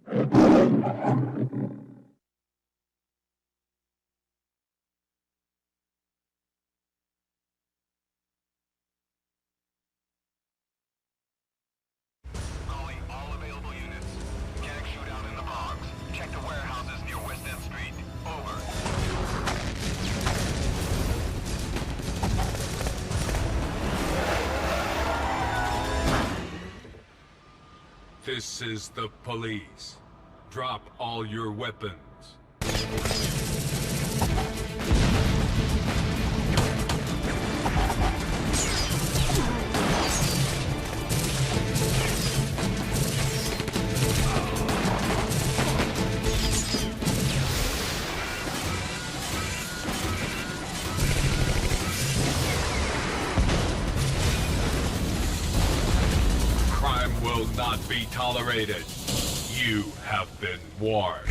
Calling all available units. Mechanic shootout in the bogs. Check the warehouses near West End Street. Over. This is the police. Drop all your weapons. Crime will not be tolerated. You have been warned.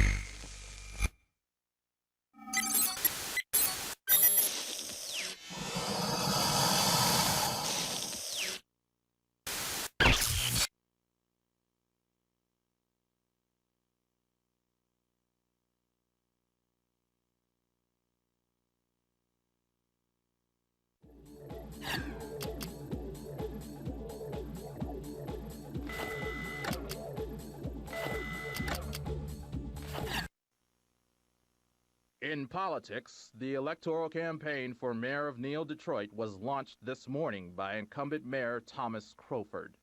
In politics, the electoral campaign for mayor of Neo-Detroit was launched this morning by incumbent Mayor Thomas Crowford.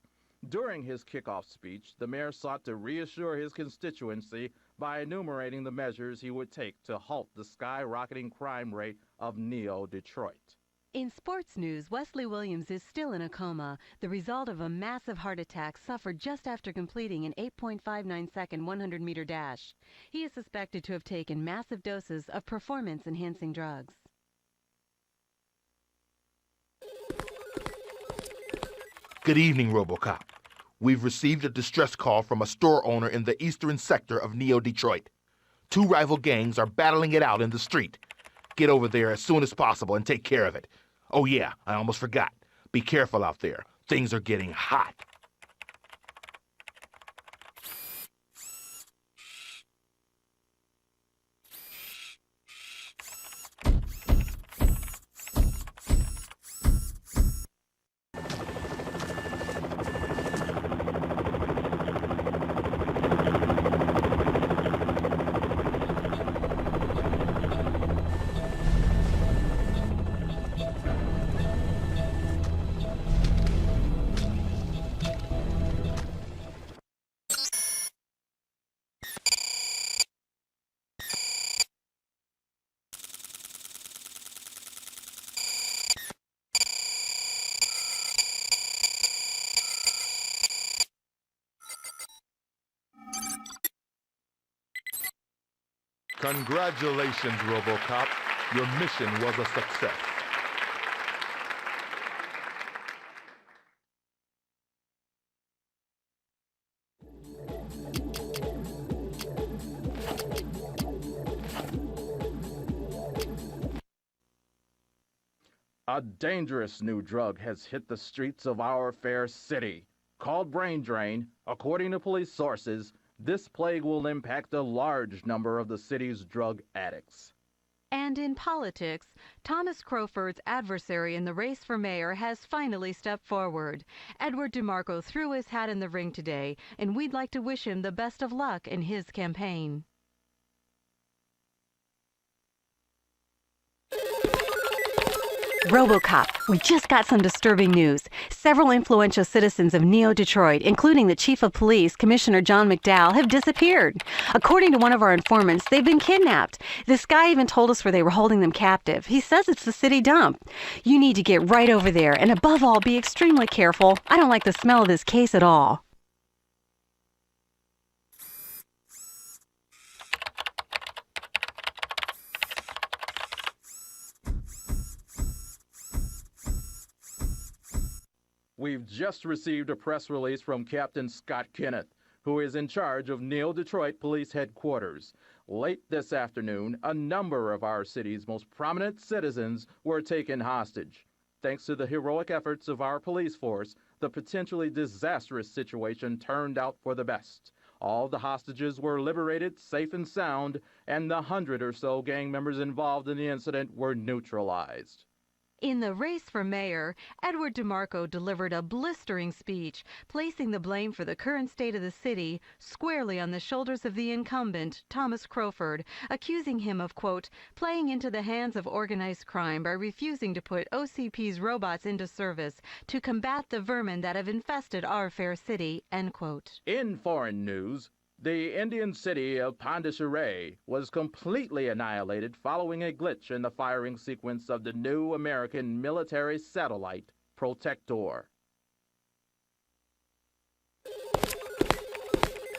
During his kickoff speech, the mayor sought to reassure his constituency by enumerating the measures he would take to halt the skyrocketing crime rate of Neo-Detroit. In sports news, Wesley Williams is still in a coma, the result of a massive heart attack suffered just after completing an 8.59-second 100-meter dash. He is suspected to have taken massive doses of performance-enhancing drugs. Good evening, RoboCop. We've received a distress call from a store owner in the eastern sector of Neo-Detroit. Two rival gangs are battling it out in the street. Get over there as soon as possible and take care of it. Oh yeah, I almost forgot. Be careful out there. Things are getting hot. Congratulations, RoboCop. Your mission was a success. A dangerous new drug has hit the streets of our fair city. Called brain drain, according to police sources, this plague will impact a large number of the city's drug addicts. And in politics, Thomas Crowford's adversary in the race for mayor has finally stepped forward. Edward DeMarco threw his hat in the ring today, and we'd like to wish him the best of luck in his campaign. RoboCop, we just got some disturbing news. Several influential citizens of Neo-Detroit, including the Chief of Police, Commissioner John McDowell, have disappeared. According to one of our informants, they've been kidnapped. This guy even told us where they were holding them captive. He says it's the city dump. You need to get right over there, and above all, be extremely careful. I don't like the smell of this case at all. We've just received a press release from Captain Scott Kenneth, who is in charge of Neo-Detroit Police Headquarters. Late this afternoon, a number of our city's most prominent citizens were taken hostage. Thanks to the heroic efforts of our police force, the potentially disastrous situation turned out for the best. All the hostages were liberated, safe and sound, and the 100 or so gang members involved in the incident were neutralized. In the race for mayor, Edward DeMarco delivered a blistering speech, placing the blame for the current state of the city squarely on the shoulders of the incumbent, Thomas Crawford, accusing him of, quote, playing into the hands of organized crime by refusing to put OCP's robots into service to combat the vermin that have infested our fair city, end quote. In foreign news, the Indian city of Pondicherry was completely annihilated following a glitch in the firing sequence of the new American military satellite, Protector.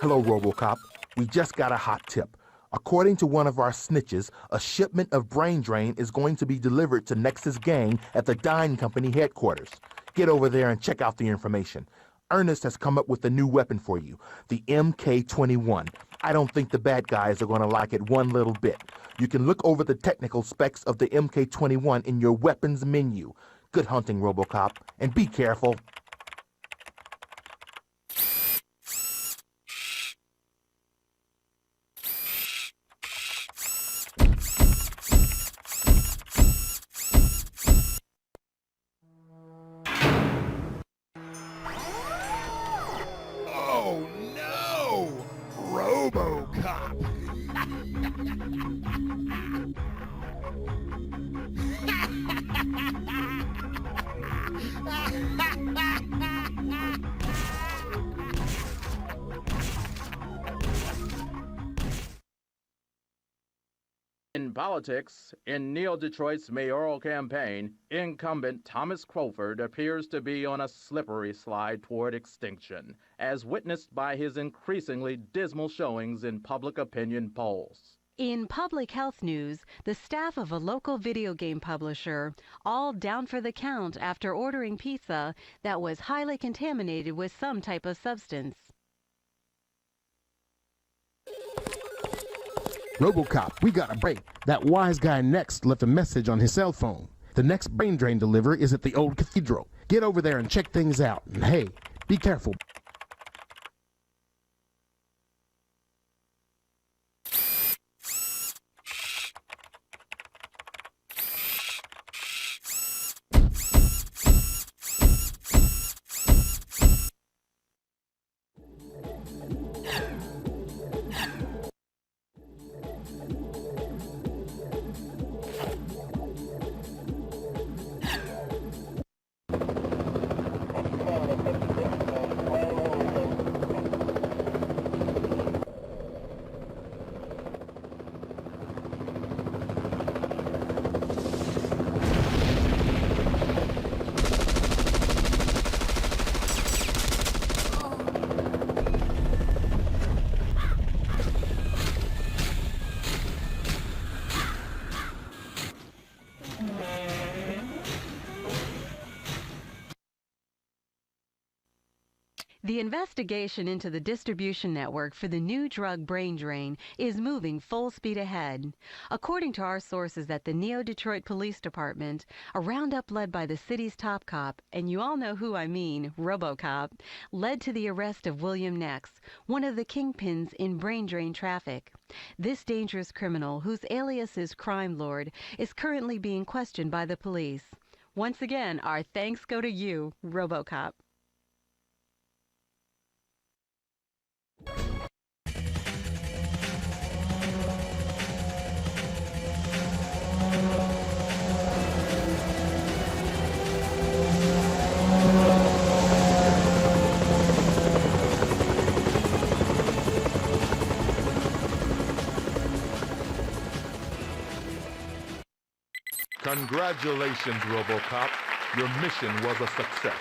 Hello, RoboCop. We just got a hot tip. According to one of our snitches, a shipment of brain drain is going to be delivered to Nexus Gang at the Dine Company headquarters. Get over there and check out the information. Ernest has come up with a new weapon for you, the MK-21. I don't think the bad guys are going to like it one little bit. You can look over the technical specs of the MK-21 in your weapons menu. Good hunting, RoboCop, and be careful. Oh no! RoboCop! In politics, in Neil Detroit's mayoral campaign, incumbent Thomas Crawford appears to be on a slippery slide toward extinction, as witnessed by his increasingly dismal showings in public opinion polls. In public health news, the staff of a local video game publisher all down for the count after ordering pizza that was highly contaminated with some type of substance. RoboCop, we got a break. That wise guy next left a message on his cell phone. The next brain drain delivery is at the old cathedral. Get over there and check things out. And hey, be careful. The investigation into the distribution network for the new drug brain drain is moving full speed ahead. According to our sources at the Neo-Detroit Police Department, a roundup led by the city's top cop, and you all know who I mean, RoboCop, led to the arrest of William Nex, one of the kingpins in brain drain traffic. This dangerous criminal, whose alias is Crime Lord, is currently being questioned by the police. Once again, our thanks go to you, RoboCop. Congratulations, RoboCop. Your mission was a success.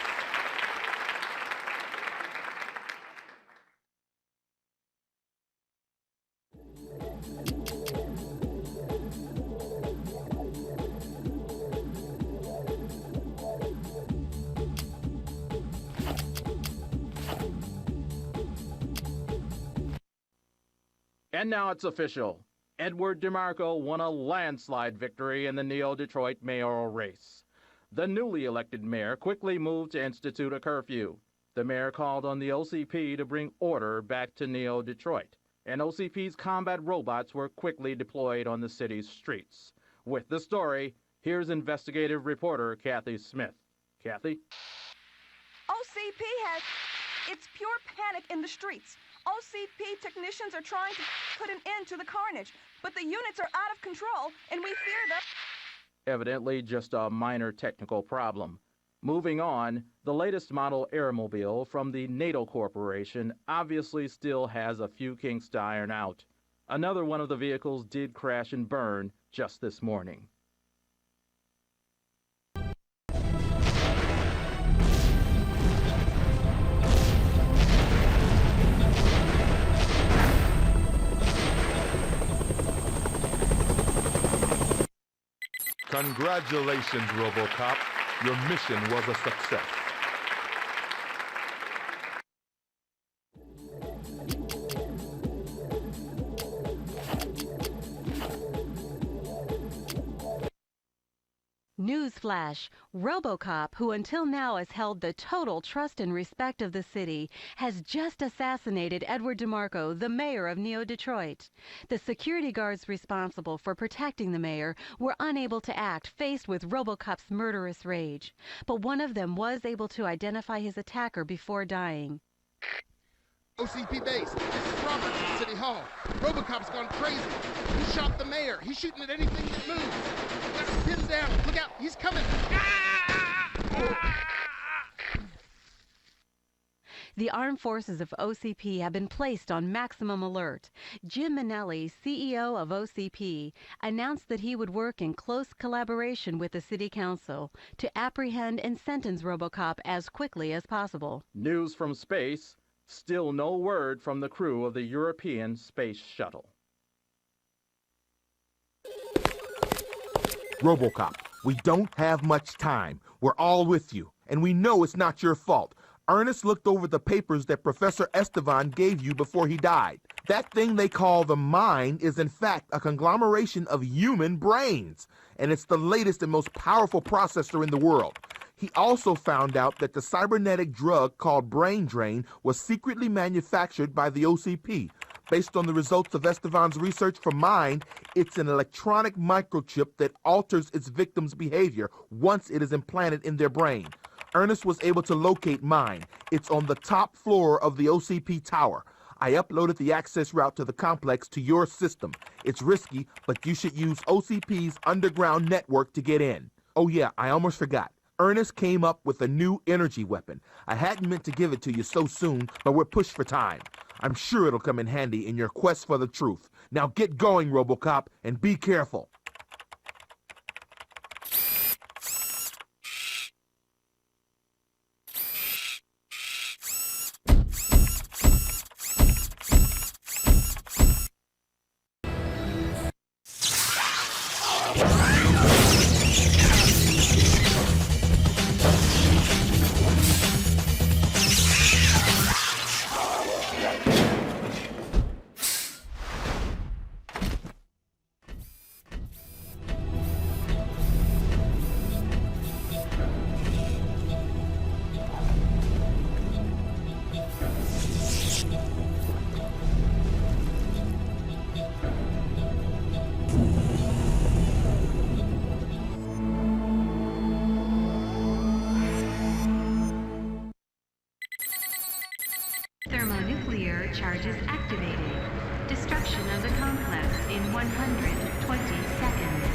And now it's official. Edward DeMarco won a landslide victory in the Neo-Detroit mayoral race. The newly elected mayor quickly moved to institute a curfew. The mayor called on the OCP to bring order back to Neo Detroit, and OCP's combat robots were quickly deployed on the city's streets. With the story, here's investigative reporter Kathy Smith. Kathy? OCP has... It's pure panic in the streets. OCP technicians are trying to put an end to the carnage, but the units are out of control, and we fear that... Evidently just a minor technical problem. Moving on, the latest model airmobile from the NATO Corporation obviously still has a few kinks to iron out. Another one of the vehicles did crash and burn just this morning. Congratulations, RoboCop. Your mission was a success. Newsflash, RoboCop, who until now has held the total trust and respect of the city, has just assassinated Edward DeMarco, the mayor of Neo Detroit. The security guards responsible for protecting the mayor were unable to act faced with RoboCop's murderous rage. But one of them was able to identify his attacker before dying. OCP base, this is Robert at City Hall. RoboCop's gone crazy. He shot the mayor. He's shooting at anything that moves. Got his pins down. Look out, he's coming. The armed forces of OCP have been placed on maximum alert. Jim Minnelli, CEO of OCP, announced that he would work in close collaboration with the City Council to apprehend and sentence RoboCop as quickly as possible. News from space. Still no word from the crew of the European Space Shuttle. RoboCop, we don't have much time. We're all with you, and we know it's not your fault. Ernest looked over the papers that Professor Estevan gave you before he died. That thing they call the mind is in fact a conglomeration of human brains, and it's the latest and most powerful processor in the world. He also found out that the cybernetic drug called brain drain was secretly manufactured by the OCP. Based on the results of Estevan's research for Mind, it's an electronic microchip that alters its victim's behavior once it is implanted in their brain. Ernest was able to locate Mind. It's on the top floor of the OCP tower. I uploaded the access route to the complex to your system. It's risky, but you should use OCP's underground network to get in. Oh yeah, I almost forgot. Ernest came up with a new energy weapon. I hadn't meant to give it to you so soon, but we're pushed for time. I'm sure it'll come in handy in your quest for the truth. Now get going, RoboCop, and be careful. Thermonuclear charges activated. Destruction of the complex in 120 seconds.